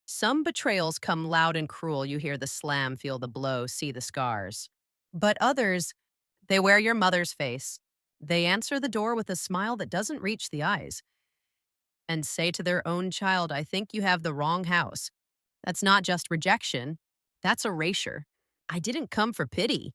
Some betrayals come loud and cruel. You hear the slam, feel the blow, see the scars. But others, they wear your mother's face. They answer the door with a smile that doesn't reach the eyes and say to their own child, I think you have the wrong house. That's not just rejection, that's erasure. I didn't come for pity.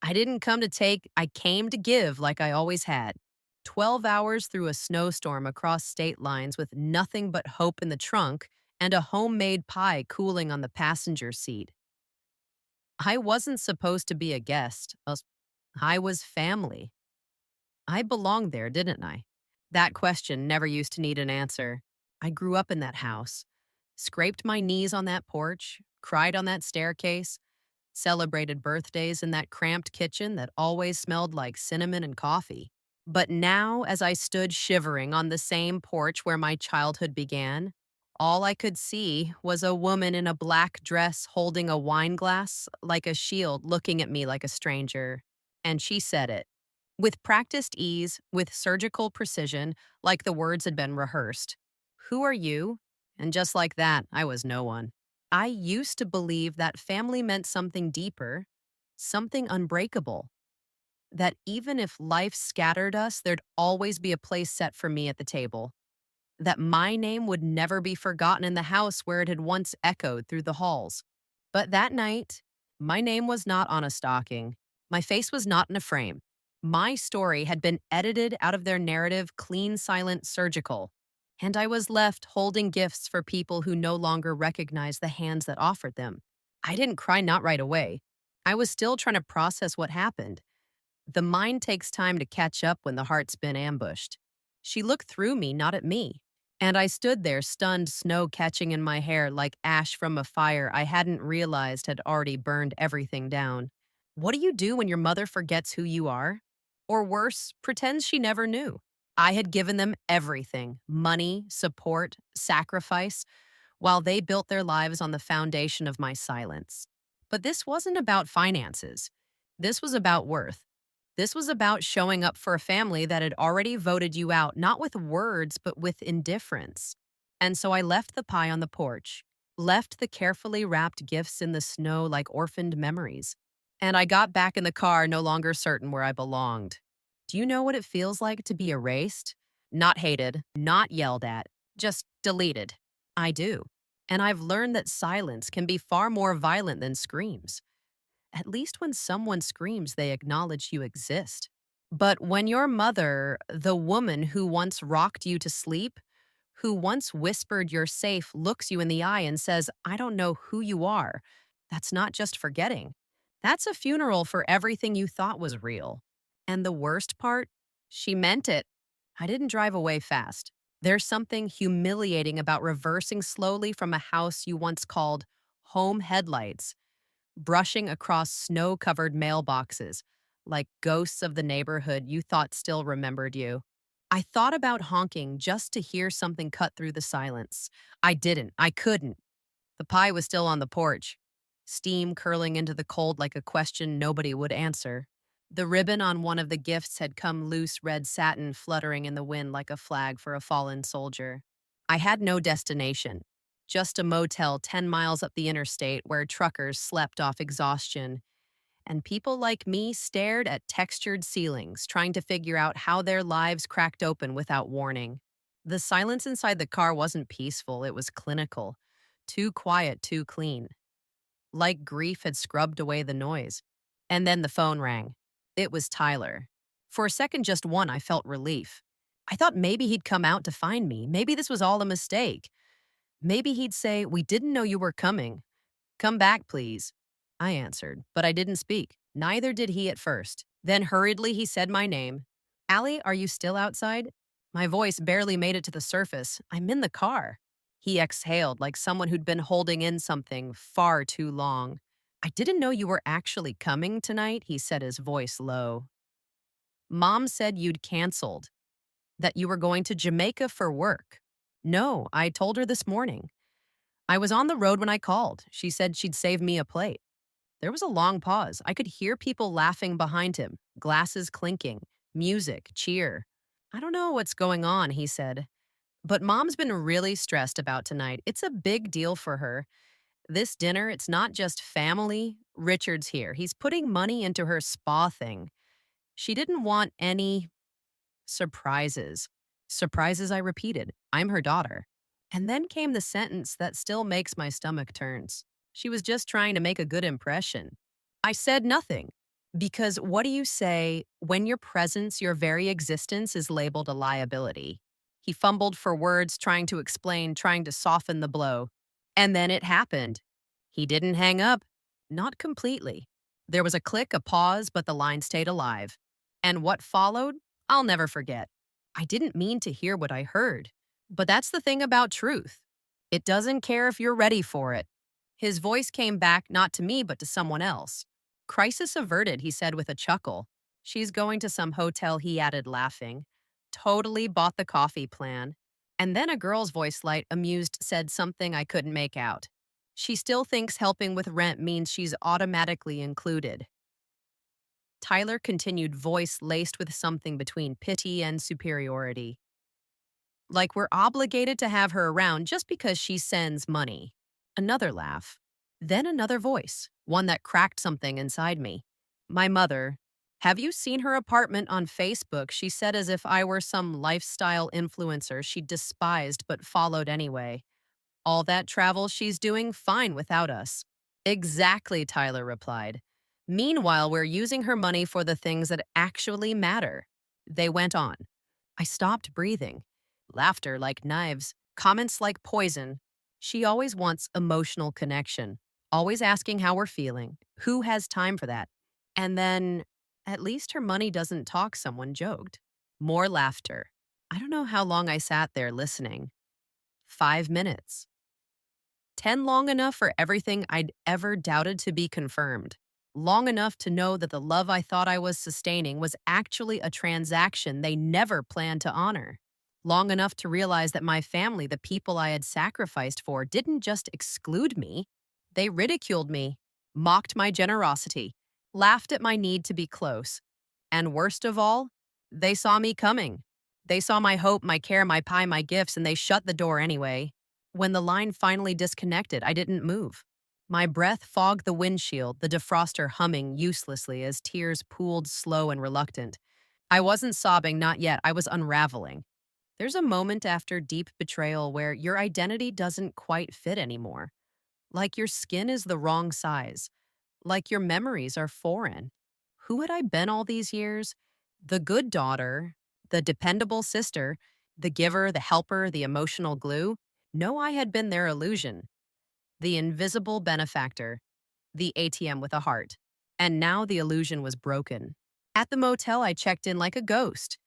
I didn't come to take, I came to give like I always had. 12 hours through a snowstorm across state lines with nothing but hope in the trunk and a homemade pie cooling on the passenger seat. I wasn't supposed to be a guest. I was family. I belonged there, didn't I? That question never used to need an answer. I grew up in that house, scraped my knees on that porch, cried on that staircase, celebrated birthdays in that cramped kitchen that always smelled like cinnamon and coffee. But now, as I stood shivering on the same porch where my childhood began, all I could see was a woman in a black dress holding a wine glass like a shield, looking at me like a stranger. And she said it. With practiced ease, with surgical precision, like the words had been rehearsed. Who are you? And just like that, I was no one. I used to believe that family meant something deeper, something unbreakable. That even if life scattered us, there'd always be a place set for me at the table. That my name would never be forgotten in the house where it had once echoed through the halls. But that night, my name was not on a stocking. My face was not in a frame. My story had been edited out of their narrative, clean, silent, surgical. And I was left holding gifts for people who no longer recognized the hands that offered them. I didn't cry, not right away. I was still trying to process what happened. The mind takes time to catch up when the heart's been ambushed. She looked through me, not at me. And I stood there, stunned, snow catching in my hair like ash from a fire I hadn't realized had already burned everything down. What do you do when your mother forgets who you are? Or worse, pretends she never knew? I had given them everything: money, support, sacrifice, while they built their lives on the foundation of my silence. But this wasn't about finances. This was about worth. This was about showing up for a family that had already voted you out, not with words, but with indifference. And so I left the pie on the porch, left the carefully wrapped gifts in the snow like orphaned memories. And I got back in the car, no longer certain where I belonged. Do you know what it feels like to be erased? Not hated, not yelled at, just deleted. I do. And I've learned that silence can be far more violent than screams. At least when someone screams, they acknowledge you exist. But when your mother, the woman who once rocked you to sleep, who once whispered you're safe, looks you in the eye and says, I don't know who you are, that's not just forgetting. That's a funeral for everything you thought was real. And the worst part? She meant it. I didn't drive away fast. There's something humiliating about reversing slowly from a house you once called home headlights, brushing across snow-covered mailboxes, like ghosts of the neighborhood you thought still remembered you. I thought about honking just to hear something cut through the silence. I didn't. I couldn't. The pie was still on the porch, steam curling into the cold like a question nobody would answer. The ribbon on one of the gifts had come loose, red satin fluttering in the wind like a flag for a fallen soldier. I had no destination, just a motel 10 miles up the interstate where truckers slept off exhaustion, and people like me stared at textured ceilings, trying to figure out how their lives cracked open without warning. The silence inside the car wasn't peaceful, it was clinical. Too quiet, too clean. Like grief had scrubbed away the noise. And then the phone rang. It was Tyler. For a second, just one, I felt relief. I thought maybe he'd come out to find me. Maybe this was all a mistake. Maybe he'd say, we didn't know you were coming. Come back, please. I answered, but I didn't speak. Neither did he at first. Then hurriedly he said my name. Allie, are you still outside? My voice barely made it to the surface. I'm in the car. He exhaled like someone who'd been holding in something far too long. I didn't know you were actually coming tonight, he said, his voice low. Mom said you'd canceled, that you were going to Jamaica for work. No, I told her this morning. I was on the road when I called. She said she'd save me a plate. There was a long pause. I could hear people laughing behind him, glasses clinking, music, cheer. I don't know what's going on, he said, But mom's been really stressed about tonight. It's a big deal for her. This dinner, it's not just family. Richard's here. He's putting money into her spa thing. She didn't want any surprises. Surprises, I repeated. I'm her daughter. And then came the sentence that still makes my stomach turns. She was just trying to make a good impression. I said nothing. Because what do you say when your presence, your very existence, is labeled a liability? He fumbled for words, trying to explain, trying to soften the blow. And then it happened. He didn't hang up. Not completely. There was a click, a pause, but the line stayed alive. And what followed? I'll never forget. I didn't mean to hear what I heard. But that's the thing about truth. It doesn't care if you're ready for it. His voice came back not to me, but to someone else. Crisis averted, he said with a chuckle. She's going to some hotel, he added, laughing. Totally bought the coffee plan. And then a girl's voice, light, amused, said something I couldn't make out. She still thinks helping with rent means she's automatically included. Tyler continued, voice laced with something between pity and superiority. Like we're obligated to have her around just because she sends money. Another laugh. Then another voice, one that cracked something inside me. My mother. Have you seen her apartment on Facebook? She said as if I were some lifestyle influencer she despised but followed anyway. All that travel she's doing fine without us. Exactly, Tyler replied. Meanwhile, we're using her money for the things that actually matter. They went on. I stopped breathing. Laughter like knives, comments like poison. She always wants emotional connection, always asking how we're feeling. Who has time for that? And then, at least her money doesn't talk, someone joked. More laughter. I don't know how long I sat there listening. 5 minutes. 10 long enough for everything I'd ever doubted to be confirmed. Long enough to know that the love I thought I was sustaining was actually a transaction they never planned to honor. Long enough to realize that my family, the people I had sacrificed for, didn't just exclude me. They ridiculed me, mocked my generosity, laughed at my need to be close. And worst of all, they saw me coming. They saw my hope, my care, my pie, my gifts, and they shut the door anyway. When the line finally disconnected, I didn't move. My breath fogged the windshield, the defroster humming uselessly as tears pooled slow and reluctant. I wasn't sobbing, not yet. I was unraveling. There's a moment after deep betrayal where your identity doesn't quite fit anymore. Like your skin is the wrong size. Like your memories are foreign. Who had I been all these years? The good daughter, the dependable sister, the giver, the helper, the emotional glue? No, I had been their illusion. The invisible benefactor, the ATM with a heart. And now the illusion was broken. At the motel, I checked in like a ghost.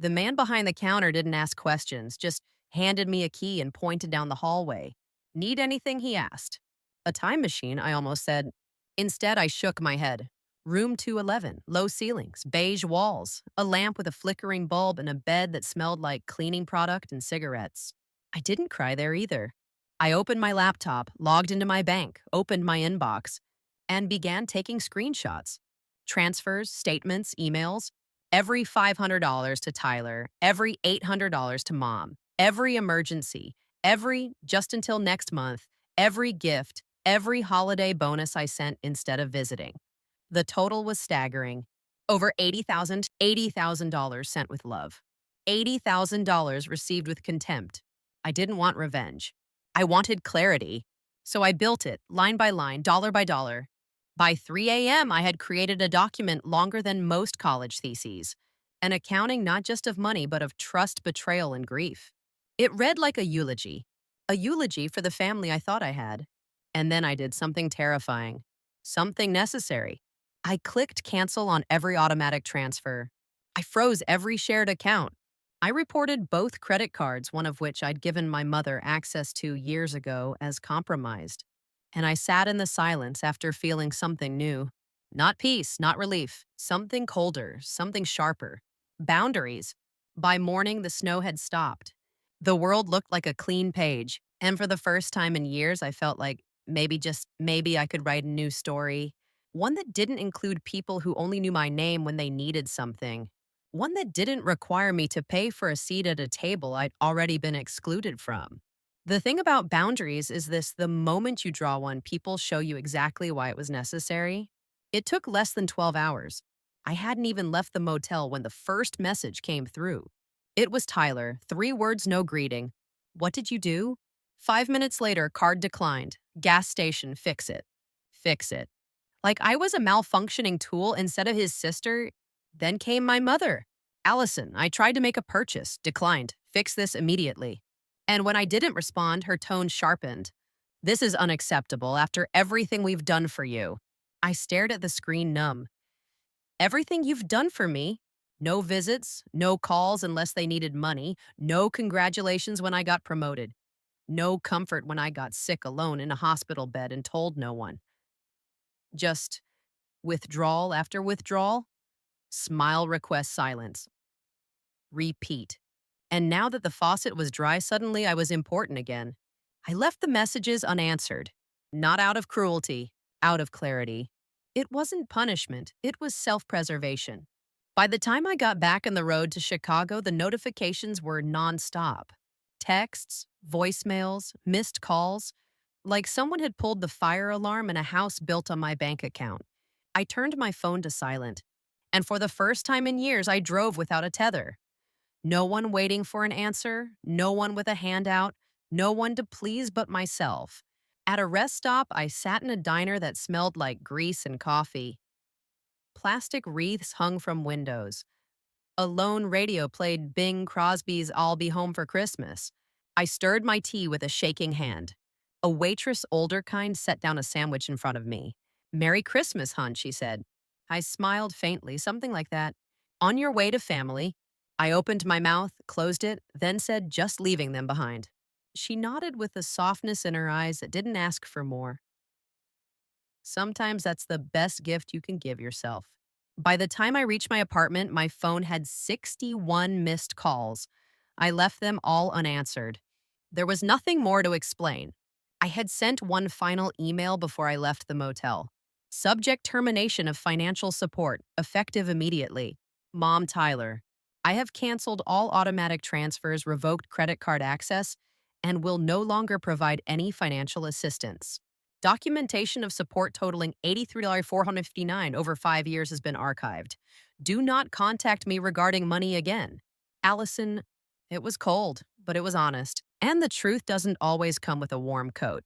The man behind the counter didn't ask questions, just handed me a key and pointed down the hallway. Need anything? He asked. A time machine, I almost said. Instead, I shook my head. Room 211, low ceilings, beige walls, a lamp with a flickering bulb, and a bed that smelled like cleaning product and cigarettes. I didn't cry there either. I opened my laptop, logged into my bank, opened my inbox, and began taking screenshots. Transfers, statements, emails. Every $500 to Tyler, every $800 to mom, every emergency, every just until next month, every gift, every holiday bonus I sent instead of visiting. The total was staggering. Over $80,000 sent with love. $80,000 received with contempt. I didn't want revenge. I wanted clarity. So I built it, line by line, dollar by dollar. By 3 a.m., I had created a document longer than most college theses, an accounting not just of money, but of trust, betrayal, and grief. It read like a eulogy for the family I thought I had. And then I did something terrifying, something necessary. I clicked cancel on every automatic transfer. I froze every shared account. I reported both credit cards, one of which I'd given my mother access to years ago, as compromised. And I sat in the silence after feeling something new. Not peace, not relief, something colder, something sharper. Boundaries. By morning, the snow had stopped. The world looked like a clean page, and for the first time in years, I felt like maybe I could write a new story. One that didn't include people who only knew my name when they needed something. One that didn't require me to pay for a seat at a table I'd already been excluded from. The thing about boundaries is this: the moment you draw one, people show you exactly why it was necessary. It took less than 12 hours. I hadn't even left the motel when the first message came through. It was Tyler, 3 words, no greeting. What did you do? 5 minutes later, card declined. Gas station, fix it. Fix it. Like I was a malfunctioning tool instead of his sister. Then came my mother. Allison, I tried to make a purchase, declined. Fix this immediately. And when I didn't respond, her tone sharpened. This is unacceptable after everything we've done for you. I stared at the screen, numb. Everything you've done for me? No visits, no calls unless they needed money, no congratulations when I got promoted, no comfort when I got sick alone in a hospital bed and told no one. Just withdrawal after withdrawal, smile request silence, repeat. And now that the faucet was dry, suddenly I was important again. I left the messages unanswered, not out of cruelty, out of clarity. It wasn't punishment, it was self preservation. By the time I got back on the road to Chicago, the notifications were nonstop: texts, voicemails, missed calls, like someone had pulled the fire alarm in a house built on my bank account. I turned my phone to silent, and for the first time in years, I drove without a tether. No one waiting for an answer, no one with a handout, no one to please but myself. At a rest stop, I sat in a diner that smelled like grease and coffee. Plastic wreaths hung from windows. A lone radio played Bing Crosby's I'll Be Home for Christmas. I stirred my tea with a shaking hand. A waitress, older kind, set down a sandwich in front of me. "Merry Christmas, hon," she said. I smiled faintly, something like that. "On your way to family." I opened my mouth, closed it, then said, "Just leaving them behind." She nodded with a softness in her eyes that didn't ask for more. Sometimes that's the best gift you can give yourself. By the time I reached my apartment, my phone had 61 missed calls. I left them all unanswered. There was nothing more to explain. I had sent one final email before I left the motel. Subject: termination of financial support, effective immediately. Mom, Tyler. I have canceled all automatic transfers, revoked credit card access, and will no longer provide any financial assistance. Documentation of support totaling $83,459 over 5 years has been archived. Do not contact me regarding money again. Allison, it was cold, but it was honest. And the truth doesn't always come with a warm coat.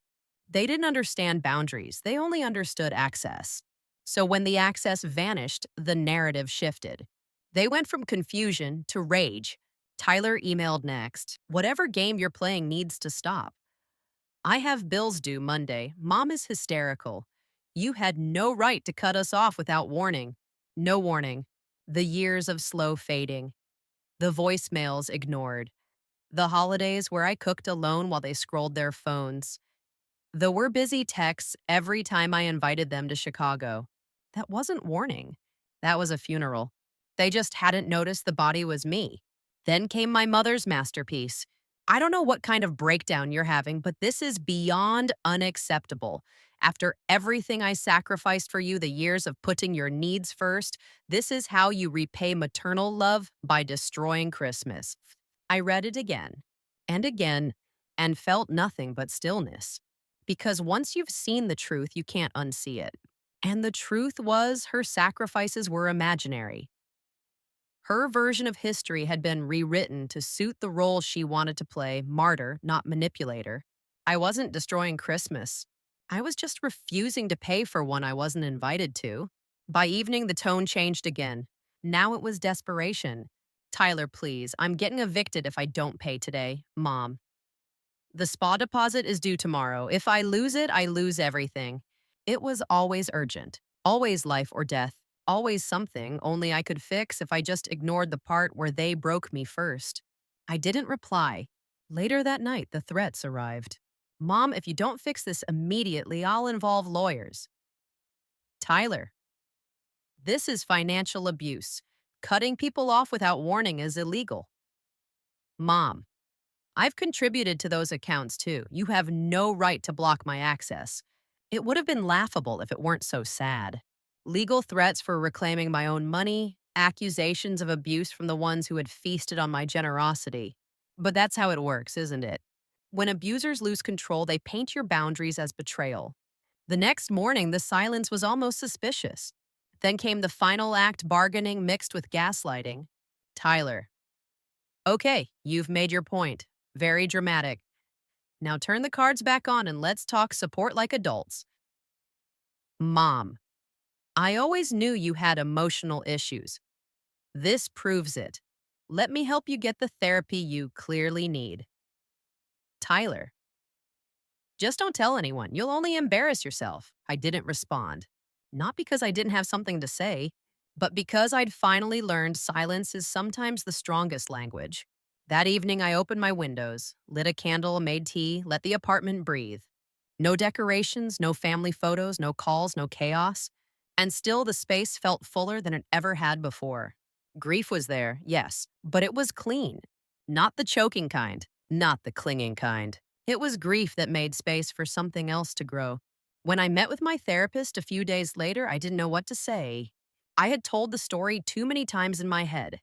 They didn't understand boundaries, they only understood access. So when the access vanished, the narrative shifted. They went from confusion to rage. Tyler emailed next: "Whatever game you're playing needs to stop. I have bills due Monday. Mom is hysterical. You had no right to cut us off without warning." No warning. The years of slow fading. The voicemails ignored. The holidays where I cooked alone while they scrolled their phones. The "we're busy" texts every time I invited them to Chicago. That wasn't warning. That was a funeral. They just hadn't noticed the body was me. Then came my mother's masterpiece. I don't know what kind of breakdown you're having, but this is beyond unacceptable. After everything I sacrificed for you, the years of putting your needs first, this is how you repay maternal love: by destroying Christmas. I read it again, and felt nothing but stillness. Because once you've seen the truth, you can't unsee it. And the truth was, her sacrifices were imaginary. Her version of history had been rewritten to suit the role she wanted to play: martyr, not manipulator. I wasn't destroying Christmas. I was just refusing to pay for one I wasn't invited to. By evening, the tone changed again. Now it was desperation. "Tyler, please, I'm getting evicted if I don't pay today. Mom. The spa deposit is due tomorrow. If I lose it, I lose everything." It was always urgent, always life or death, always something only I could fix if I just ignored the part where they broke me first. I didn't reply. Later that night, the threats arrived. "Mom, if you don't fix this immediately, I'll involve lawyers." Tyler, this is financial abuse. Cutting people off without warning is illegal. Mom, I've contributed to those accounts too. You have no right to block my access. It would have been laughable if it weren't so sad. Legal threats for reclaiming my own money, accusations of abuse from the ones who had feasted on my generosity. But that's how it works, isn't it? When abusers lose control, they paint your boundaries as betrayal. The next morning, the silence was almost suspicious. Then came the final act, bargaining mixed with gaslighting. Tyler, okay, you've made your point. Very dramatic. Now turn the cards back on and let's talk support like adults. Mom, I always knew you had emotional issues. This proves it. Let me help you get the therapy you clearly need. Tyler, just don't tell anyone. You'll only embarrass yourself. I didn't respond. Not because I didn't have something to say, but because I'd finally learned silence is sometimes the strongest language. That evening, I opened my windows, lit a candle, made tea, let the apartment breathe. No decorations, no family photos, no calls, no chaos. And still, the space felt fuller than it ever had before. Grief was there, yes, but it was clean. Not the choking kind, not the clinging kind. It was grief that made space for something else to grow. When I met with my therapist a few days later, I didn't know what to say. I had told the story too many times in my head,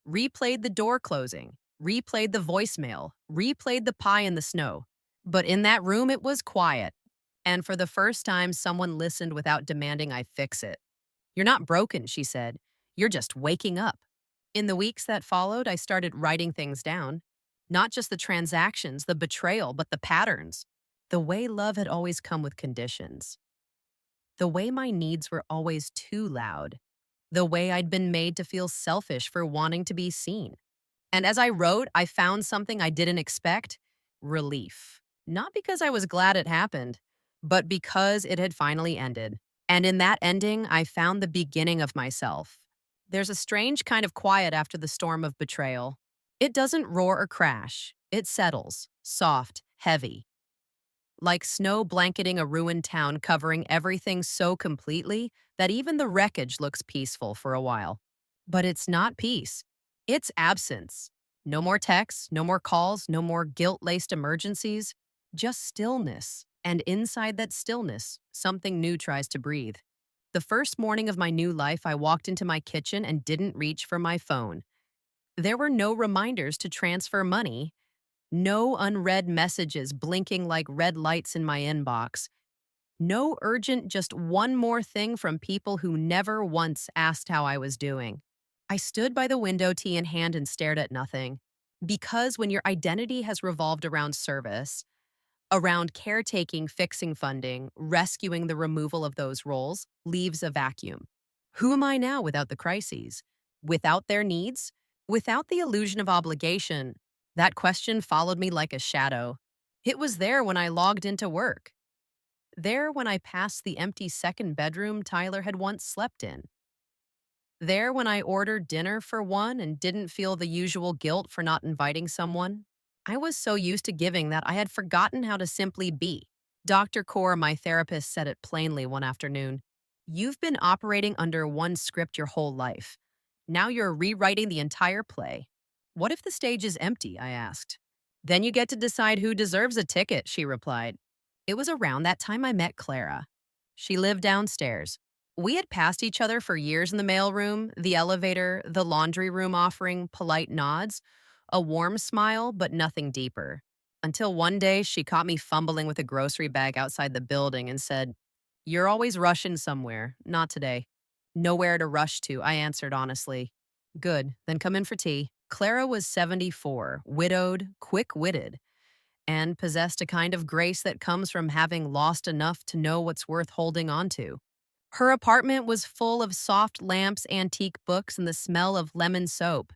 replayed the door closing, replayed the voicemail, replayed the pie in the snow. But in that room, it was quiet. And for the first time, someone listened without demanding I fix it. You're not broken, she said. You're just waking up. In the weeks that followed, I started writing things down. Not just the transactions, the betrayal, but the patterns. The way love had always come with conditions. The way my needs were always too loud. The way I'd been made to feel selfish for wanting to be seen. And as I wrote, I found something I didn't expect: relief. Not because I was glad it happened, but because it had finally ended. And in that ending, I found the beginning of myself. There's a strange kind of quiet after the storm of betrayal. It doesn't roar or crash, it settles, soft, heavy. Like snow blanketing a ruined town, covering everything so completely that even the wreckage looks peaceful for a while. But it's not peace, it's absence. No more texts, no more calls, no more guilt laced emergencies, just stillness. And inside that stillness, something new tries to breathe. The first morning of my new life, I walked into my kitchen and didn't reach for my phone. There were no reminders to transfer money, no unread messages blinking like red lights in my inbox. No urgent, just one more thing from people who never once asked how I was doing. I stood by the window, tea in hand, and stared at nothing. Because when your identity has revolved around service, around caretaking, fixing funding, rescuing, the removal of those roles leaves a vacuum. Who am I now without the crises? Without their needs? Without the illusion of obligation? That question followed me like a shadow. It was there when I logged into work. There when I passed the empty second bedroom Tyler had once slept in. There when I ordered dinner for one and didn't feel the usual guilt for not inviting someone. I was so used to giving that I had forgotten how to simply be. Dr. Kaur, my therapist, said it plainly one afternoon. You've been operating under one script your whole life. Now you're rewriting the entire play. What if the stage is empty? I asked. Then you get to decide who deserves a ticket, she replied. It was around that time I met Clara. She lived downstairs. We had passed each other for years in the mailroom, the elevator, the laundry room, offering polite nods, a warm smile, but nothing deeper. Until one day she caught me fumbling with a grocery bag outside the building and said, "You're always rushing somewhere. Not today." "Nowhere to rush to," I answered honestly. "Good, then come in for tea." Clara was 74, widowed, quick-witted, and possessed a kind of grace that comes from having lost enough to know what's worth holding on to. Her apartment was full of soft lamps, antique books, and the smell of lemon soap.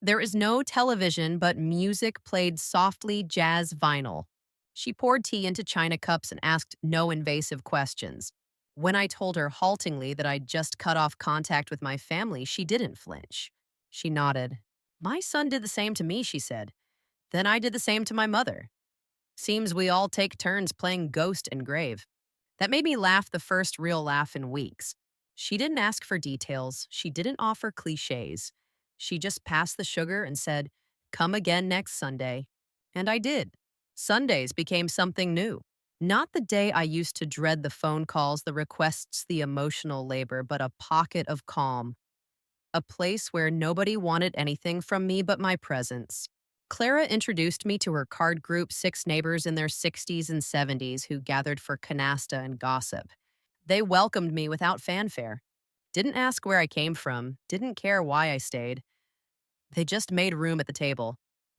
There is no television, but music played softly, jazz vinyl. She poured tea into china cups and asked no invasive questions. When I told her haltingly that I'd just cut off contact with my family, she didn't flinch. She nodded. "My son did the same to me," she said. "Then I did the same to my mother. Seems we all take turns playing ghost and grave." That made me laugh, the first real laugh in weeks. She didn't ask for details. She didn't offer cliches. She just passed the sugar and said, "Come again next Sunday." And I did. Sundays became something new. Not the day I used to dread: the phone calls, the requests, the emotional labor, but a pocket of calm. a place where nobody wanted anything from me but my presence. Clara introduced me to her card group, six neighbors in their 60s and 70s who gathered for canasta and gossip. They welcomed me without fanfare, didn't ask where I came from, didn't care why I stayed. They just made room at the table.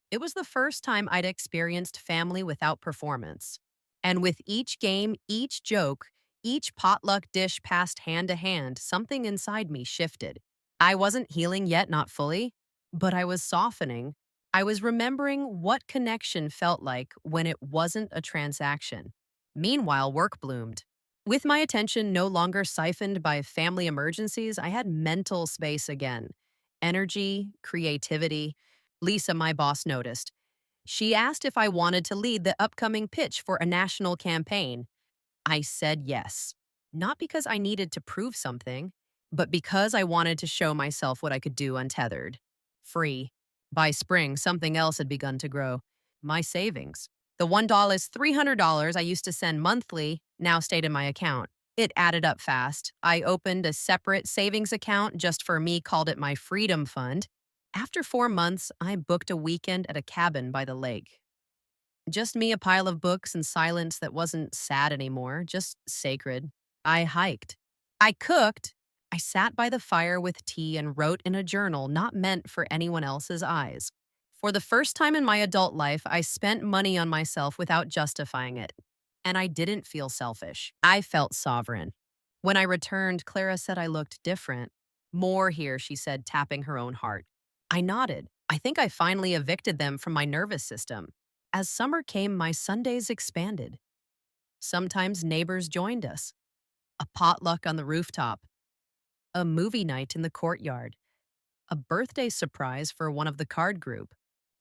It was the first time I'd experienced family without performance. And with each game, each joke, each potluck dish passed hand to hand, something inside me shifted. I wasn't healing yet, not fully, but I was softening. I was remembering what connection felt like when it wasn't a transaction. Meanwhile, work bloomed. With my attention no longer siphoned by family emergencies, I had mental space again. Energy, creativity. Lisa, my boss, noticed. She asked if I wanted to lead the upcoming pitch for a national campaign. I said yes. Not because I needed to prove something, but because I wanted to show myself what I could do untethered. Free. By spring, something else had begun to grow. My savings. The $300 I used to send monthly now stayed in my account. It added up fast. I opened a separate savings account just for me, called it my Freedom Fund. After 4 months, I booked a weekend at a cabin by the lake. Just me, a pile of books, and silence that wasn't sad anymore, just sacred. I hiked. I cooked. I sat by the fire with tea and wrote in a journal not meant for anyone else's eyes. For the first time in my adult life, I spent money on myself without justifying it. And I didn't feel selfish. I felt sovereign. When I returned, Clara said I looked different. More here, she said, tapping her own heart. I nodded. I think I finally evicted them from my nervous system. As summer came, my Sundays expanded. Sometimes neighbors joined us. A potluck on the rooftop, a movie night in the courtyard, a birthday surprise for one of the card group.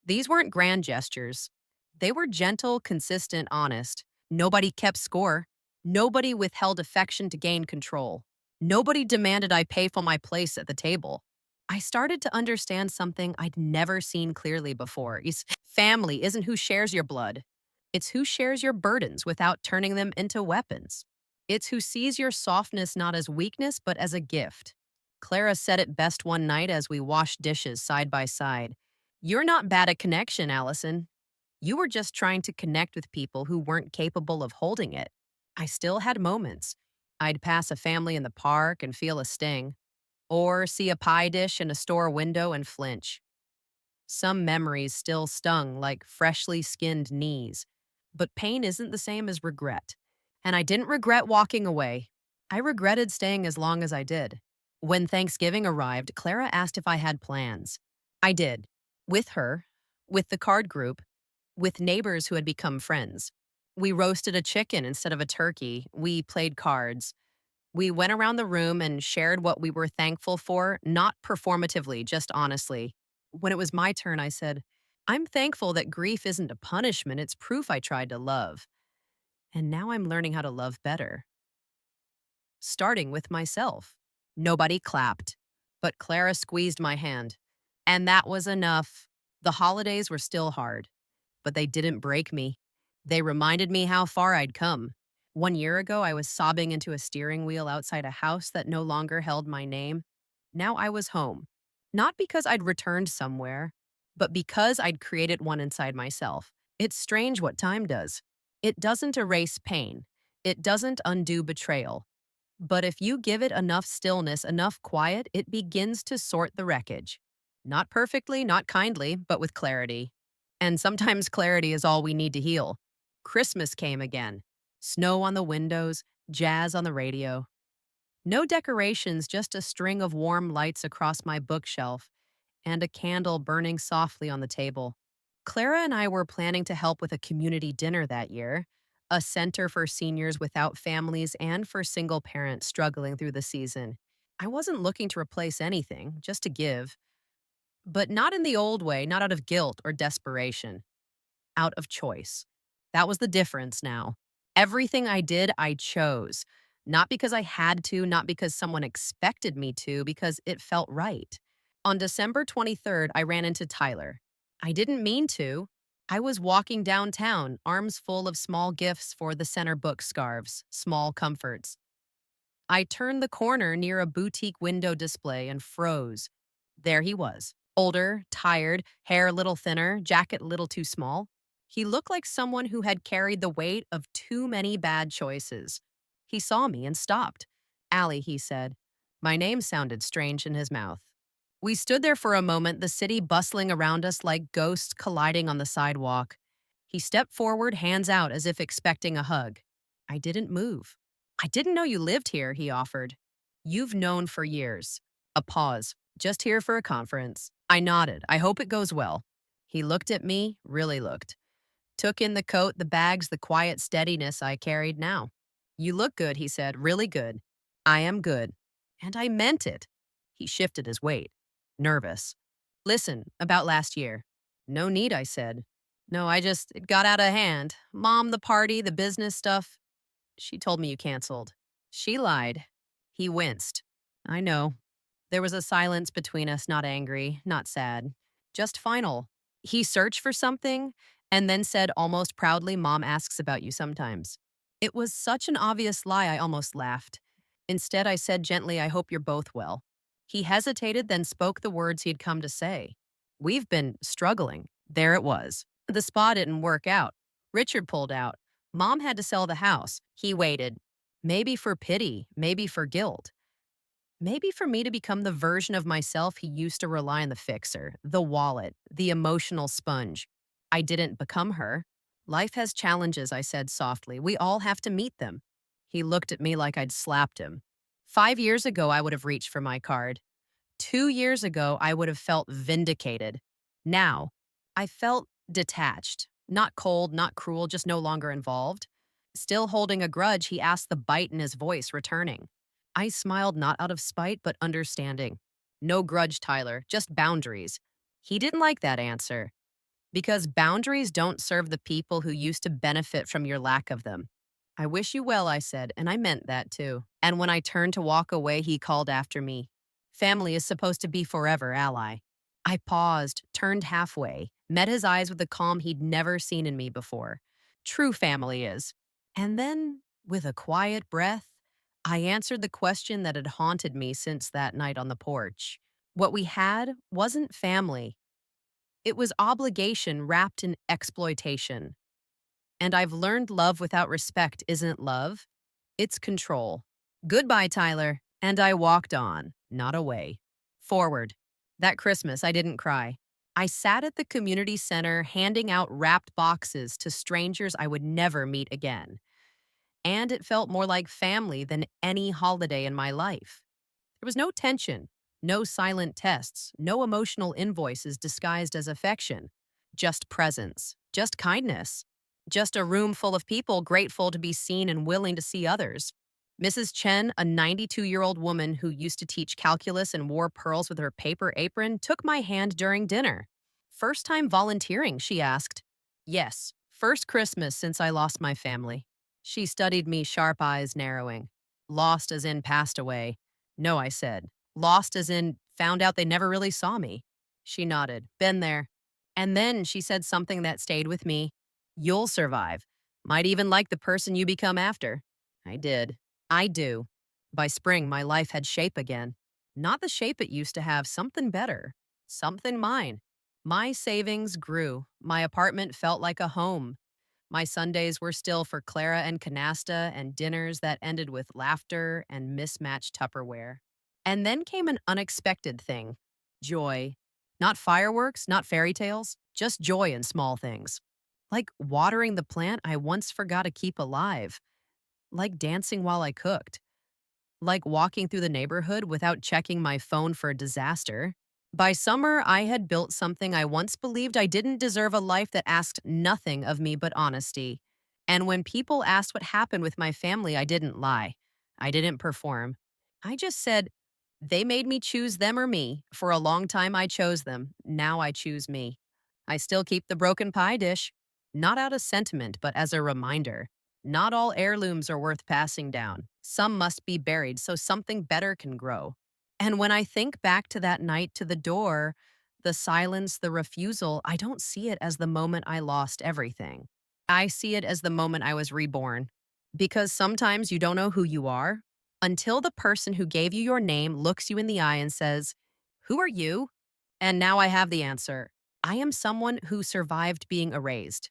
These weren't grand gestures. They were gentle, consistent, honest. Nobody kept score. Nobody withheld affection to gain control. Nobody demanded I pay for my place at the table. I started to understand something I'd never seen clearly before. Family isn't who shares your blood. It's who shares your burdens without turning them into weapons. It's who sees your softness not as weakness, but as a gift. Clara said it best one night as we washed dishes side by side. You're not bad at connection, Allison. You were just trying to connect with people who weren't capable of holding it. I still had moments. I'd pass a family in the park and feel a sting, or see a pie dish in a store window and flinch. Some memories still stung like freshly skinned knees. But pain isn't the same as regret. And I didn't regret walking away. I regretted staying as long as I did. When Thanksgiving arrived, Clara asked if I had plans. I did. With her, with the card group, with neighbors who had become friends. We roasted a chicken instead of a turkey. We played cards. We went around the room and shared what we were thankful for, not performatively, just honestly. When it was my turn, I said, I'm thankful that grief isn't a punishment, it's proof I tried to love. And now I'm learning how to love better, starting with myself. Nobody clapped, but Clara squeezed my hand. And that was enough. The holidays were still hard, but they didn't break me. They reminded me how far I'd come. 1 year ago, I was sobbing into a steering wheel outside a house that no longer held my name. Now I was home. Not because I'd returned somewhere, but because I'd created one inside myself. It's strange what time does. It doesn't erase pain. It doesn't undo betrayal. But if you give it enough stillness, enough quiet, it begins to sort the wreckage. Not perfectly, not kindly, but with clarity. And sometimes clarity is all we need to heal. Christmas came again. Snow on the windows, jazz on the radio. No decorations, just a string of warm lights across my bookshelf and a candle burning softly on the table. Clara and I were planning to help with a community dinner that year, a center for seniors without families and for single parents struggling through the season. I wasn't looking to replace anything, just to give. But not in the old way, not out of guilt or desperation, out of choice. That was the difference now. Everything I did, I chose. Not because I had to, not because someone expected me to, because it felt right. On December 23rd, I ran into Tyler. I didn't mean to. I was walking downtown, arms full of small gifts for the center book scarves, small comforts. I turned the corner near a boutique window display and froze. There he was, older, tired, hair a little thinner, jacket a little too small. He looked like someone who had carried the weight of too many bad choices. He saw me and stopped. Allie, he said. My name sounded strange in his mouth. We stood there for a moment, the city bustling around us like ghosts colliding on the sidewalk. He stepped forward, hands out as if expecting a hug. I didn't move. I didn't know you lived here, he offered. You've known for years. A pause. Just here for a conference. I nodded. I hope it goes well. He looked at me, really looked. Took in the coat, the bags, the quiet steadiness I carried now. You look good, he said, really good. I am good. And I meant it. He shifted his weight. Nervous. Listen, about last year. No need, I said. No, it got out of hand. Mom, the party, the business stuff. She told me you canceled. She lied. He winced. I know. There was a silence between us, not angry, not sad, just final. He searched for something and then said almost proudly, Mom asks about you sometimes. It was such an obvious lie, I almost laughed. Instead, I said gently, I hope you're both well. He hesitated, then spoke the words he'd come to say. We've been struggling. There it was. The spa didn't work out. Richard pulled out. Mom had to sell the house. He waited. Maybe for pity, maybe for guilt. Maybe for me to become the version of myself he used to rely on the fixer, the wallet, the emotional sponge. I didn't become her. Life has challenges, I said softly. We all have to meet them. He looked at me like I'd slapped him. 5 years ago, I would have reached for my card. 2 years ago, I would have felt vindicated. Now, I felt detached. Not cold, not cruel, just no longer involved. Still holding a grudge, he asked, the bite in his voice returning. I smiled, not out of spite, but understanding. No grudge, Tyler, just boundaries. He didn't like that answer. Because boundaries don't serve the people who used to benefit from your lack of them. I wish you well, I said, and I meant that too. And when I turned to walk away, he called after me. Family is supposed to be forever, ally. I paused, turned halfway, met his eyes with a calm he'd never seen in me before. True family is. And then, with a quiet breath, I answered the question that had haunted me since that night on the porch. What we had wasn't family. It was obligation wrapped in exploitation. And I've learned love without respect isn't love, it's control. Goodbye, Tyler. And I walked on, not away. Forward. That Christmas, I didn't cry. I sat at the community center handing out wrapped boxes to strangers I would never meet again. And it felt more like family than any holiday in my life. There was no tension, no silent tests, no emotional invoices disguised as affection. Just presence, just kindness, just a room full of people grateful to be seen and willing to see others. Mrs. Chen, a 92-year-old woman who used to teach calculus and wore pearls with her paper apron, took my hand during dinner. First time volunteering, she asked. Yes, first Christmas since I lost my family. She studied me, sharp eyes narrowing. Lost as in passed away. No, I said. Lost as in found out they never really saw me. She nodded. Been there. And then she said something that stayed with me. You'll survive. Might even like the person you become after. I did. I do. By spring, my life had shape again. Not the shape it used to have, something better. Something mine. My savings grew. My apartment felt like a home. My Sundays were still for Clara and canasta and dinners that ended with laughter and mismatched Tupperware. And then came an unexpected thing. Joy. Not fireworks, not fairy tales, just joy in small things. Like watering the plant I once forgot to keep alive. Like dancing while I cooked. Like walking through the neighborhood without checking my phone for a disaster. By summer, I had built something I once believed I didn't deserve, a life that asked nothing of me but honesty. And when people asked what happened with my family, I didn't lie. I didn't perform. I just said, they made me choose them or me. For a long time, I chose them. Now I choose me. I still keep the broken pie dish. Not out of sentiment, but as a reminder. Not all heirlooms are worth passing down. Some must be buried so something better can grow. And when I think back to that night, to the door, the silence, the refusal, I don't see it as the moment I lost everything. I see it as the moment I was reborn. Because sometimes you don't know who you are until the person who gave you your name looks you in the eye and says, Who are you? And now I have the answer. I am someone who survived being erased,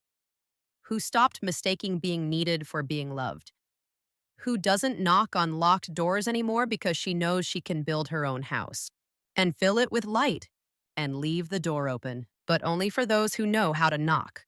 who stopped mistaking being needed for being loved, who doesn't knock on locked doors anymore because she knows she can build her own house and fill it with light and leave the door open, but only for those who know how to knock.